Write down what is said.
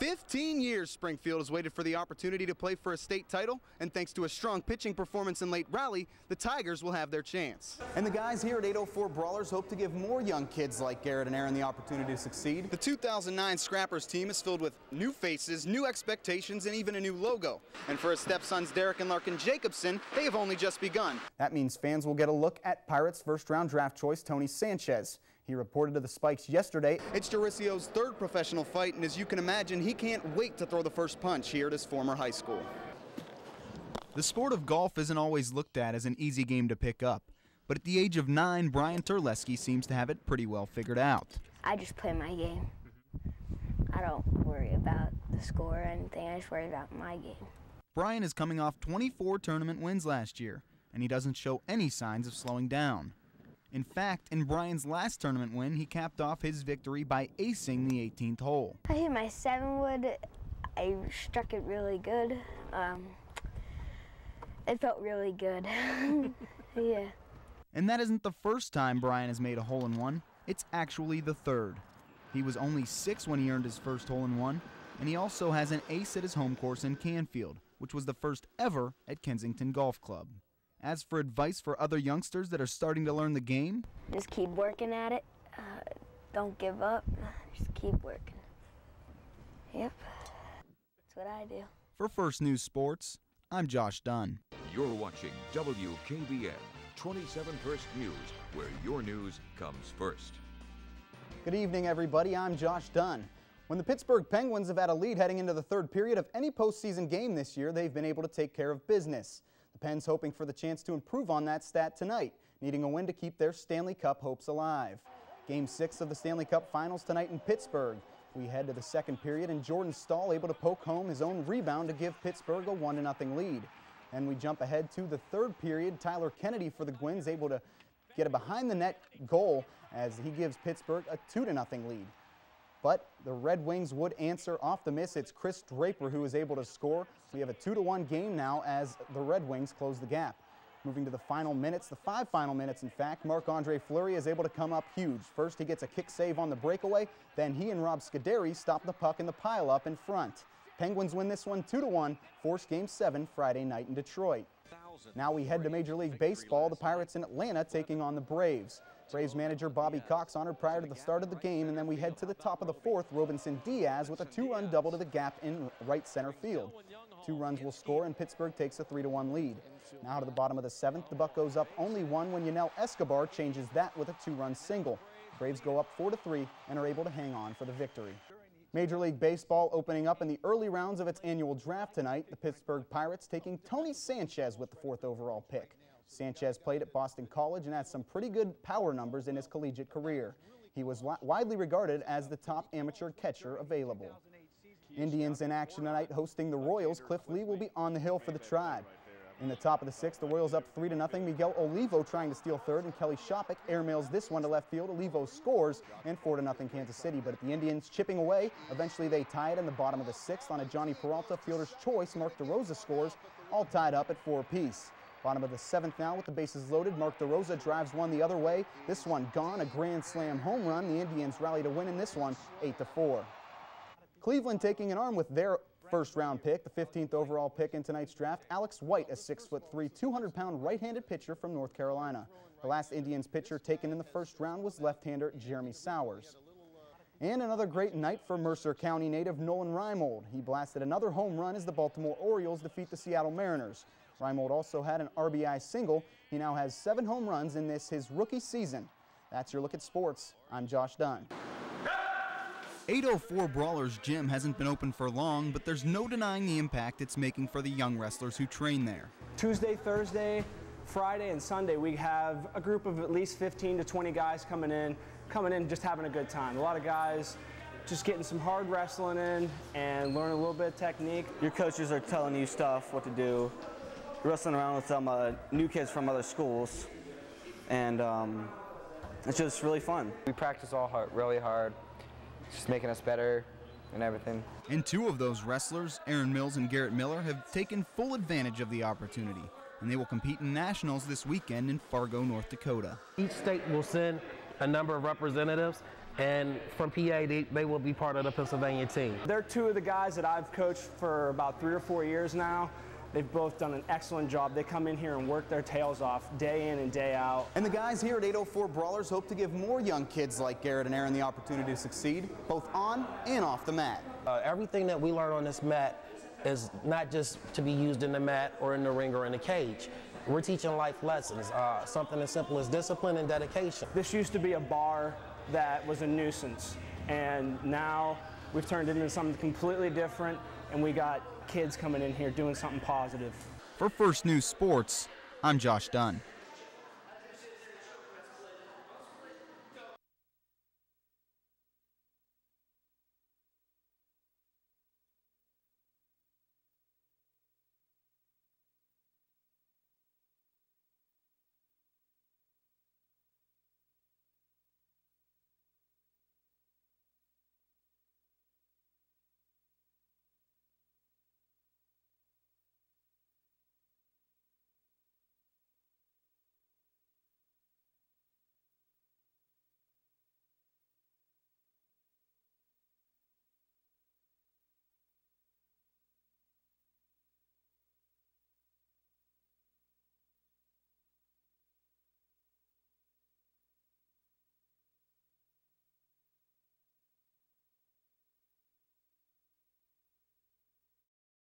15 years Springfield has waited for the opportunity to play for a state title, and thanks to a strong pitching performance in late rally, the Tigers will have their chance. And the guys here at 804 Brawlers hope to give more young kids like Garrett and Aaron the opportunity to succeed. The 2009 Scrappers team is filled with new faces, new expectations, and even a new logo. And for his stepsons Derek and Larkin Jacobson, they have only just begun. That means fans will get a look at Pirates first-round draft choice Tony Sanchez. He reported to the Spikes yesterday. It's Jarisio's third professional fight, and as you can imagine, he can't wait to throw the first punch here at his former high school. The sport of golf isn't always looked at as an easy game to pick up, but at the age of 9, Brian Terleski seems to have it pretty well figured out. I just play my game. I don't worry about the score or anything. I just worry about my game. Brian is coming off 24 tournament wins last year, and he doesn't show any signs of slowing down. In fact, in Brian's last tournament win, he capped off his victory by acing the 18th hole. I hit my 7-wood. I struck it really good. It felt really good. Yeah. And that isn't the first time Brian has made a hole-in-one. It's actually the third. He was only 6 when he earned his first hole-in-one, and he also has an ace at his home course in Canfield, which was the first ever at Kensington Golf Club. As for advice for other youngsters that are starting to learn the game, just keep working at it. Don't give up. Just keep working. Yep. That's what I do. For First News Sports, I'm Josh Dunn. You're watching WKBN 27 First News, where your news comes first. Good evening, everybody. I'm Josh Dunn. When the Pittsburgh Penguins have had a lead heading into the third period of any postseason game this year, they've been able to take care of business. The Pens hoping for the chance to improve on that stat tonight, needing a win to keep their Stanley Cup hopes alive. Game 6 of the Stanley Cup Finals tonight in Pittsburgh. We head to the second period, and Jordan Stahl able to poke home his own rebound to give Pittsburgh a 1-0 lead. And we jump ahead to the third period. Tyler Kennedy for the Gwins able to get a behind-the-net goal as he gives Pittsburgh a 2-0 lead. But the Red Wings would answer off the miss. It's Chris Draper who is able to score. We have a 2-1 game now as the Red Wings close the gap. Moving to the final minutes, the 5 final minutes in fact, Marc-Andre Fleury is able to come up huge. First he gets a kick save on the breakaway, then he and Rob Scuderi stop the puck in the pile-up in front. Penguins win this one 2-1, force Game 7 Friday night in Detroit. Now we head to Major League Baseball, the Pirates in Atlanta taking on the Braves. Braves manager Bobby Cox honored prior to the start of the game, and then we head to the top of the fourth. Robinson Diaz with a 2-run double to the gap in right center field. 2 runs will score, and Pittsburgh takes a 3-1 lead. Now to the bottom of the 7th, the Buck goes up only 1 when Yunel Escobar changes that with a 2-run single. Braves go up 4-3 and are able to hang on for the victory. Major League Baseball opening up in the early rounds of its annual draft tonight. The Pittsburgh Pirates taking Tony Sanchez with the 4th overall pick. Sanchez played at Boston College and has some pretty good power numbers in his collegiate career. He was widely regarded as the top amateur catcher available. Indians in action tonight hosting the Royals. Cliff Lee will be on the hill for the Tribe. In the top of the 6th, the Royals up 3-0. Miguel Olivo trying to steal third, and Kelly Shopik airmails this one to left field. Olivo scores, and 4-0 Kansas City. But at the Indians chipping away, eventually they tie it in the bottom of the 6th on a Johnny Peralta fielder's choice. Mark DeRosa scores, all tied up at 4 apiece. Bottom of the 7th now with the bases loaded. Mark DeRosa drives one the other way. This one gone, a grand slam home run. The Indians rally to win in this one, 8-4. Cleveland taking an arm with their first-round pick, the 15th overall pick in tonight's draft. Alex White, a 6'3", 200-pound right-handed pitcher from North Carolina. The last Indians pitcher taken in the first round was left-hander Jeremy Sowers. And another great night for Mercer County native Nolan Reimold. He blasted another home run as the Baltimore Orioles defeat the Seattle Mariners. Reimold also had an RBI single. He now has 7 home runs in his rookie season. That's your look at sports. I'm Josh Dunn. 804 Brawlers Gym hasn't been open for long, but there's no denying the impact it's making for the young wrestlers who train there. Tuesday, Thursday, Friday, and Sunday, we have a group of at least 15 to 20 guys coming in just having a good time. A lot of guys just getting some hard wrestling in and learning a little bit of technique. Your coaches are telling you stuff, what to do. You're wrestling around with some new kids from other schools, and it's just really fun. We practice all really hard. Just making us better and everything. And 2 of those wrestlers, Aaron Mills and Garrett Miller, have taken full advantage of the opportunity, and they will compete in nationals this weekend in Fargo, North Dakota. Each state will send a number of representatives, and from PA, they will be part of the Pennsylvania team. They're two of the guys that I've coached for about 3 or 4 years now. They've both done an excellent job. They come in here and work their tails off day in and day out. And the guys here at 804 Brawlers hope to give more young kids like Garrett and Aaron the opportunity to succeed, both on and off the mat. Everything that we learn on this mat is not just to be used in the mat or in the ring or in the cage. We're teaching life lessons, something as simple as discipline and dedication. This used to be a bar that was a nuisance, and now we've turned it into something completely different, and we got kids coming in here doing something positive. For First News Sports, I'm Josh Dunn.